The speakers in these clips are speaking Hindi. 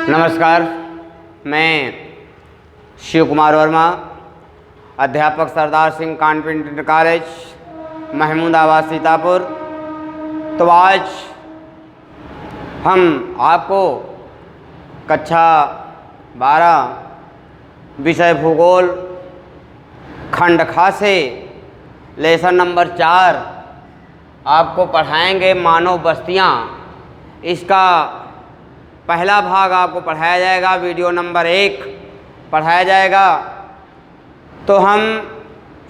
नमस्कार, मैं शिव कुमार वर्मा, अध्यापक Sardar Singh convent inter college, Mahmudabad, Sitapur. तो आज हम आपको कक्षा 12 विषय भूगोल खंड ख से लेसन नंबर 4 आपको पढ़ाएंगे मानव बस्तियाँ। इसका पहला भाग आपको पढ़ाया जाएगा, वीडियो नंबर 1 पढ़ाया जाएगा। तो हम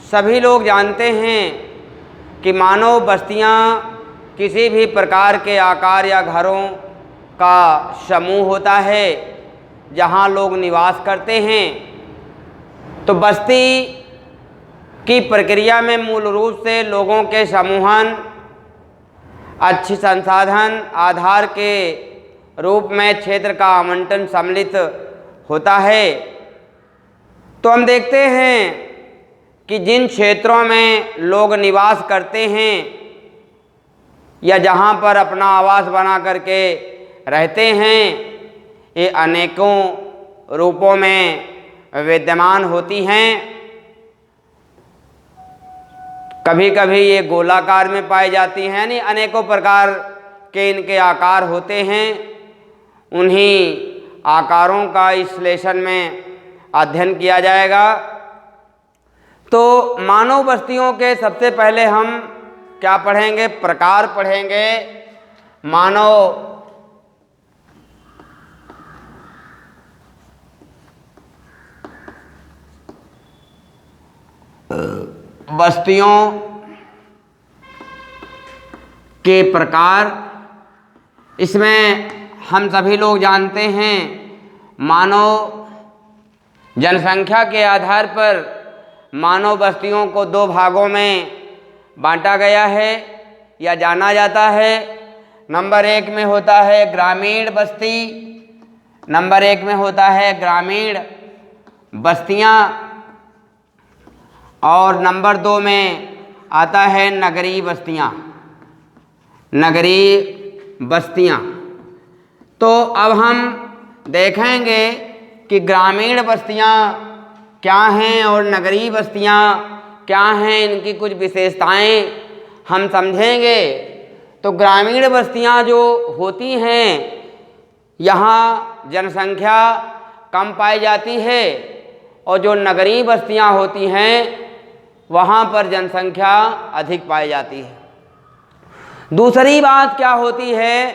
सभी लोग जानते हैं कि मानव बस्तियाँ किसी भी प्रकार के आकार या घरों का समूह होता है जहाँ लोग निवास करते हैं। तो बस्ती की प्रक्रिया में मूल रूप से लोगों के समूहन, अच्छी संसाधन आधार के रूप में क्षेत्र का आवंटन सम्मिलित होता है। तो हम देखते हैं कि जिन क्षेत्रों में लोग निवास करते हैं या जहाँ पर अपना आवास बना करके रहते हैं, ये अनेकों रूपों में विद्यमान होती हैं। कभी कभी ये गोलाकार में पाई जाती हैं, यानी अनेकों प्रकार के इनके आकार होते हैं। उन्हीं आकारों का इस लेसन में अध्ययन किया जाएगा। तो मानव बस्तियों के सबसे पहले हम क्या पढ़ेंगे? प्रकार पढ़ेंगे। मानव बस्तियों के प्रकार। इसमें हम सभी लोग जानते हैं मानव जनसंख्या के आधार पर मानव बस्तियों को 2 भागों में बांटा गया है या जाना जाता है। नंबर 1 में होता है ग्रामीण बस्ती, नंबर 1 में होता है ग्रामीण बस्तियां, और नंबर 2 में आता है नगरीय बस्तियां। नगरीय बस्तियां। तो अब हम देखेंगे कि ग्रामीण बस्तियां क्या हैं और नगरीय बस्तियां क्या हैं, इनकी कुछ विशेषताएं हम समझेंगे। तो ग्रामीण बस्तियां जो होती हैं, यहाँ जनसंख्या कम पाई जाती है, और जो नगरीय बस्तियां होती हैं वहाँ पर जनसंख्या अधिक पाई जाती है। दूसरी बात क्या होती है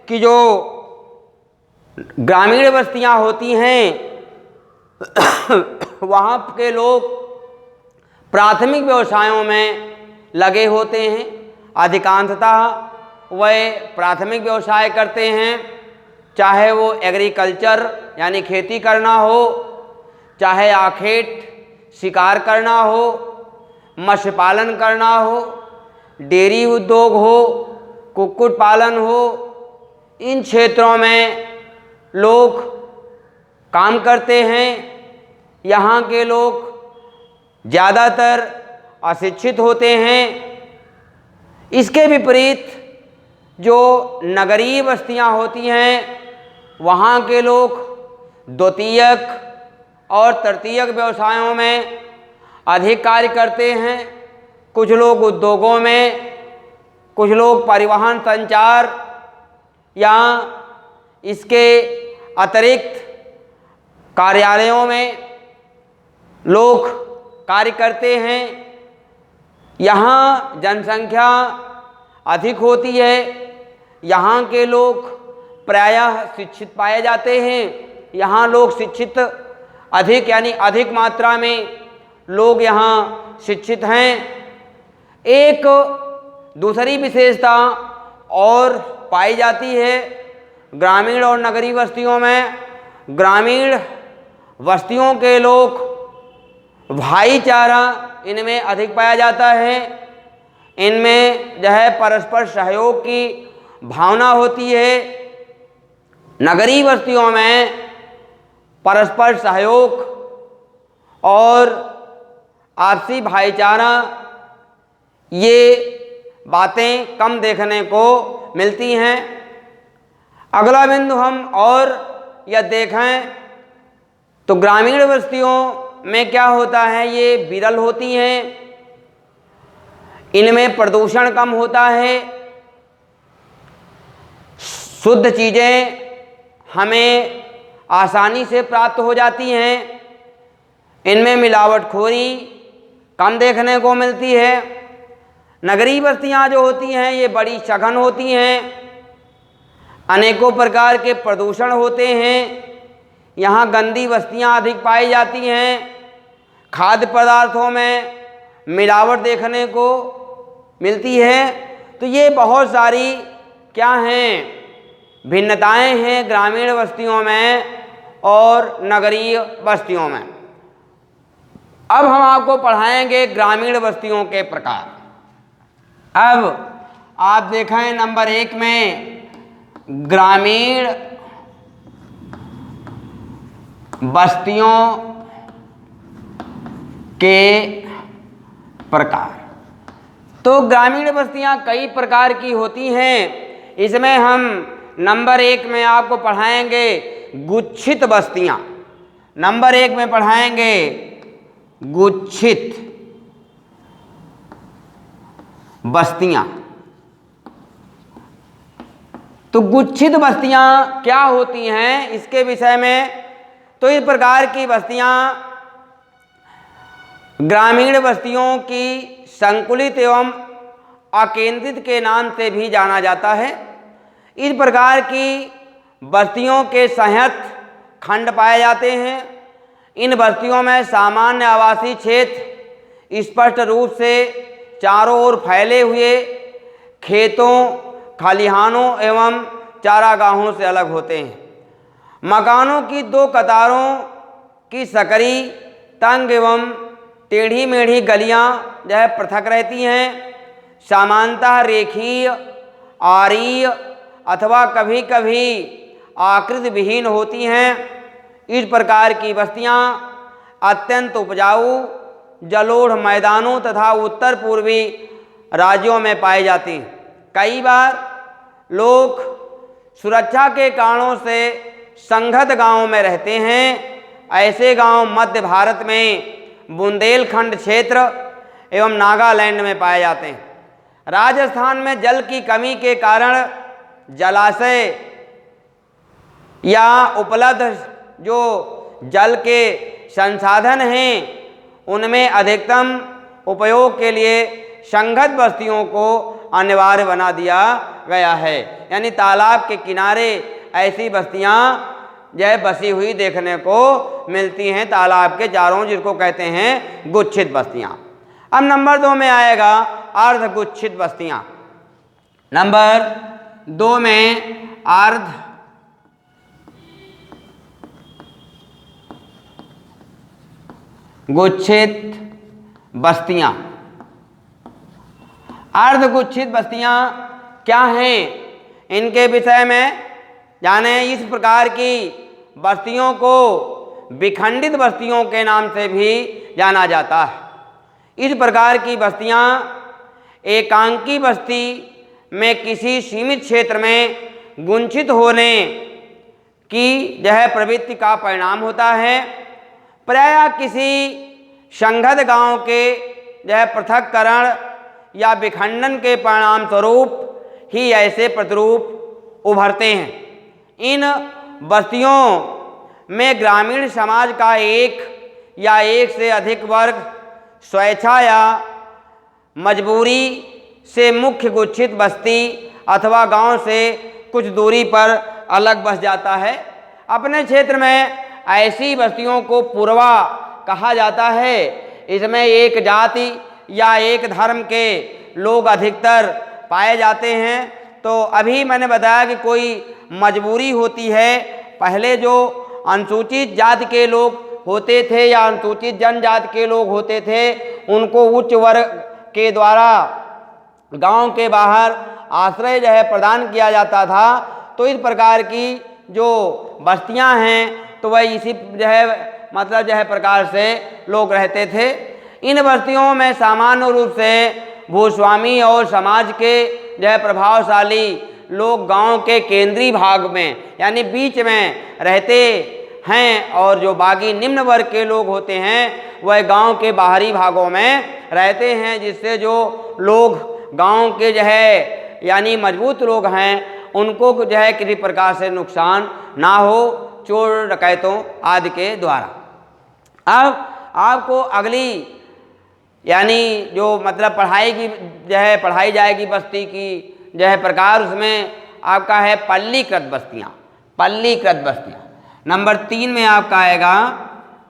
कि जो ग्रामीण बस्तियां होती हैं वहाँ के लोग प्राथमिक व्यवसायों में लगे होते हैं। अधिकांशतः वे प्राथमिक व्यवसाय करते हैं, चाहे वो एग्रीकल्चर यानी खेती करना हो, चाहे आखेट शिकार करना हो, मत्स्य पालन करना हो, डेयरी उद्योग हो, कुक्कुट पालन हो। इन क्षेत्रों में लोग काम करते हैं। यहाँ के लोग ज़्यादातर अशिक्षित होते हैं। इसके विपरीत जो नगरीय बस्तियाँ होती हैं, वहाँ के लोग द्वितीयक और तृतीयक व्यवसायों में अधिक कार्य करते हैं। कुछ लोग उद्योगों में, कुछ लोग परिवहन संचार या इसके अतिरिक्त कार्यालयों में लोग कार्य करते हैं। यहाँ जनसंख्या अधिक होती है। यहाँ के लोग प्रायः शिक्षित पाए जाते हैं। यहाँ लोग शिक्षित अधिक यानी अधिक मात्रा में लोग यहाँ शिक्षित हैं। एक दूसरी विशेषता और पाई जाती है ग्रामीण और नगरीय बस्तियों में। ग्रामीण बस्तियों के लोग भाईचारा इनमें अधिक पाया जाता है। इनमें जो है परस्पर सहयोग की भावना होती है। नगरीय बस्तियों में परस्पर सहयोग और आपसी भाईचारा ये बातें कम देखने को मिलती हैं। अगला बिंदु हम और या देखें तो ग्रामीण बस्तियों में क्या होता है, ये विरल होती हैं, इनमें प्रदूषण कम होता है, शुद्ध चीज़ें हमें आसानी से प्राप्त हो जाती हैं, इनमें मिलावटखोरी कम देखने को मिलती है। नगरीय बस्तियां जो होती हैं ये बड़ी सघन होती हैं, अनेकों प्रकार के प्रदूषण होते हैं, यहाँ गंदी वस्तुएं अधिक पाई जाती हैं, खाद्य पदार्थों में मिलावट देखने को मिलती है। तो ये बहुत सारी क्या हैं, भिन्नताएं हैं ग्रामीण बस्तियों में और नगरीय बस्तियों में। अब हम आपको पढ़ाएंगे ग्रामीण बस्तियों के प्रकार। अब आप देखें नंबर 1 में ग्रामीण बस्तियों के प्रकार। तो ग्रामीण बस्तियां कई प्रकार की होती हैं, इसमें हम नंबर 1 में आपको पढ़ाएंगे गुच्छित बस्तियां। नंबर 1 में पढ़ाएंगे गुच्छित बस्तियां। तो गुच्छित बस्तियां क्या होती हैं इसके विषय में, तो इस प्रकार की बस्तियां ग्रामीण बस्तियों की संकुलित एवं अकेंद्रित के नाम से भी जाना जाता है। इस प्रकार की बस्तियों के संहत खंड पाए जाते हैं। इन बस्तियों में सामान्य आवासीय क्षेत्र स्पष्ट रूप से चारों ओर फैले हुए खेतों, खलिहानों एवं चारागाहों से अलग होते हैं। मकानों की 2 कतारों की सकरी, तंग एवं टेढ़ी मेढ़ी गलियां जो है पृथक रहती हैं। सामान्यतः रेखीय, आरीय अथवा कभी कभी आकृति विहीन होती हैं। इस प्रकार की बस्तियां अत्यंत उपजाऊ जलोढ़ मैदानों तथा उत्तर पूर्वी राज्यों में पाई जाती हैं। कई बार लोग सुरक्षा के कारणों से संघत गांवों में रहते हैं। ऐसे गांव मध्य भारत में बुंदेलखंड क्षेत्र एवं नागालैंड में पाए जाते हैं। राजस्थान में जल की कमी के कारण जलाशय या उपलब्ध जो जल के संसाधन हैं उनमें अधिकतम उपयोग के लिए संघत बस्तियों को अनिवार्य बना दिया गया है। यानी तालाब के किनारे ऐसी बस्तियां जो है बसी हुई देखने को मिलती हैं, तालाब के चारों, जिसको कहते हैं गुच्छित बस्तियां। अब नंबर 2 में आएगा अर्धगुच्छित बस्तियां। नंबर 2 में अर्ध गुच्छित बस्तियां। अर्धगुच्छित बस्तियां क्या हैं, इनके विषय में जाने। इस प्रकार की बस्तियों को विखंडित बस्तियों के नाम से भी जाना जाता है। इस प्रकार की बस्तियां एकांकी बस्ती में किसी सीमित क्षेत्र में गुंचित होने की यह प्रवृत्ति का परिणाम होता है। प्रायः किसी संघत गांव के यह पृथक्करण या विखंडन के परिणाम स्वरूप ही ऐसे प्रतिरूप उभरते हैं। इन बस्तियों में ग्रामीण समाज का एक या एक से अधिक वर्ग स्वेच्छा या मजबूरी से मुख्य गुच्छित बस्ती अथवा गांव से कुछ दूरी पर अलग बस जाता है। अपने क्षेत्र में ऐसी बस्तियों को पूर्वा कहा जाता है। इसमें एक जाति या एक धर्म के लोग अधिकतर पाए जाते हैं। तो अभी मैंने बताया कि कोई मजबूरी होती है। पहले जो अनुसूचित जाति के लोग होते थे या अनुसूचित जनजाति के लोग होते थे, उनको उच्च वर्ग के द्वारा गांव के बाहर आश्रय जो है प्रदान किया जाता था। तो इस प्रकार की जो बस्तियां हैं तो वह इसी जो है मतलब जो है प्रकार से लोग रहते थे। इन बस्तियों में सामान्य रूप से भूस्वामी और समाज के जो है प्रभावशाली लोग गांव के केंद्रीय भाग में यानी बीच में रहते हैं और जो बाकी निम्न वर्ग के लोग होते हैं वह गांव के बाहरी भागों में रहते हैं, जिससे जो लोग गांव के जो है यानी मजबूत लोग हैं उनको जो है किसी प्रकार से नुकसान ना हो चोर डकैतों आदि के द्वारा। अब आपको अगली यानी जो मतलब पढ़ाई की जो है पढ़ाई जाएगी बस्ती की जो है प्रकार, उसमें आपका है पल्लीकृत बस्तियाँ। पल्लीकृत बस्तियाँ नंबर 3 में आपका आएगा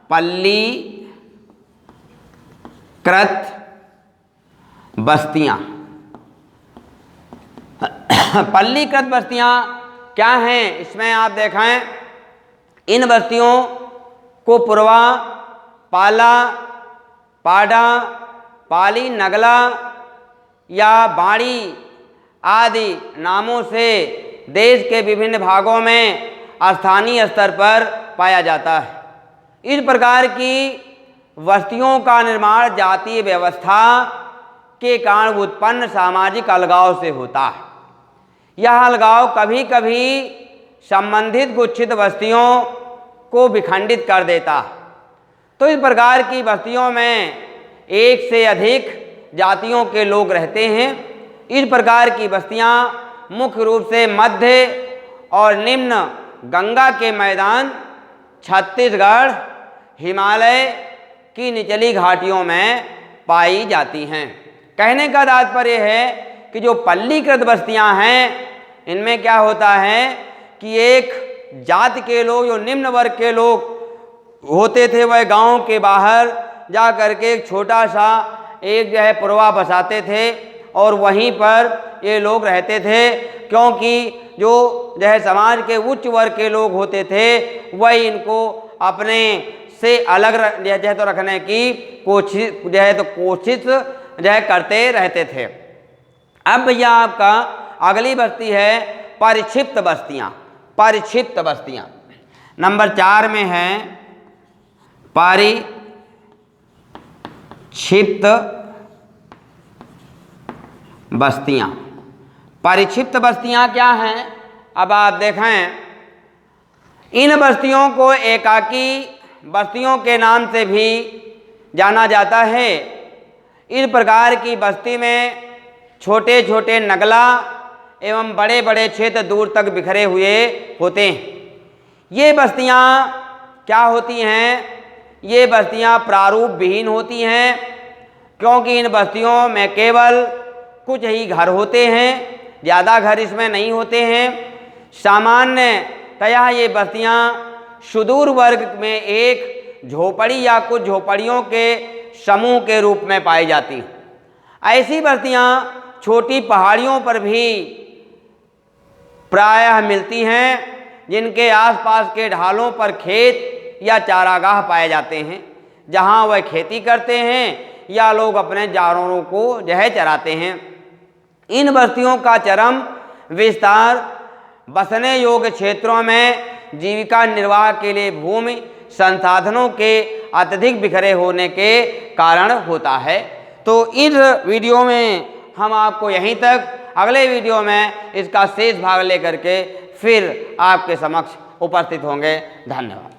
पल्लीकृत बस्तियाँ। पल्लीकृत बस्तियाँ क्या हैं, इसमें आप देखें इन बस्तियों को पुरवा, पाला, पाडा, पाली, नगला या बाड़ी आदि नामों से देश के विभिन्न भागों में स्थानीय स्तर पर पाया जाता है। इस प्रकार की बस्तियों का निर्माण जातीय व्यवस्था के कारण उत्पन्न सामाजिक अलगाव से होता है। यह अलगाव कभी कभी संबंधित गुच्छित बस्तियों को विखंडित कर देता है। तो इस प्रकार की बस्तियों में एक से अधिक जातियों के लोग रहते हैं। इस प्रकार की बस्तियां मुख्य रूप से मध्य और निम्न गंगा के मैदान, छत्तीसगढ़, हिमालय की निचली घाटियों में पाई जाती हैं। कहने का तात्पर्य है कि जो पल्लीकृत बस्तियां हैं इनमें क्या होता है कि एक जाति के लोग जो निम्न वर्ग के लोग होते थे वह गांव के बाहर जा करके एक छोटा सा एक जो है पुरवा बसाते थे और वहीं पर ये लोग रहते थे, क्योंकि जो है समाज के उच्च वर्ग के लोग होते थे वह इनको अपने से अलग जो है तो रखने की कोशिश जो है करते रहते थे। अब भैया आपका अगली बस्ती है परिक्षिप्त बस्तियाँ। परिक्षिप्त बस्तियाँ नंबर 4 में है परिक्षिप्त बस्तियाँ। परिक्षिप्त बस्तियाँ क्या हैं? अब आप देखें इन बस्तियों को एकाकी बस्तियों के नाम से भी जाना जाता है। इस प्रकार की बस्ती में छोटे छोटे नगला एवं बड़े बड़े क्षेत्र दूर तक बिखरे हुए होते हैं। ये बस्तियाँ क्या होती हैं? ये बस्तियाँ प्रारूप विहीन होती हैं, क्योंकि इन बस्तियों में केवल कुछ ही घर होते हैं, ज़्यादा घर इसमें नहीं होते हैं। सामान्यतया ये बस्तियाँ सुदूर वर्ग में एक झोपड़ी या कुछ झोपड़ियों के समूह के रूप में पाई जाती हैं। ऐसी बस्तियाँ छोटी पहाड़ियों पर भी प्रायः मिलती हैं, जिनके आसपास के ढालों पर खेत या चारागाह पाए जाते हैं, जहाँ वह खेती करते हैं या लोग अपने जानवरों को जो है चराते हैं। इन बस्तियों का चरम विस्तार बसने योग्य क्षेत्रों में जीविका निर्वाह के लिए भूमि संसाधनों के अत्यधिक बिखरे होने के कारण होता है। तो इस वीडियो में हम आपको यहीं तक, अगले वीडियो में इसका शेष भाग लेकर के फिर आपके समक्ष उपस्थित होंगे। धन्यवाद।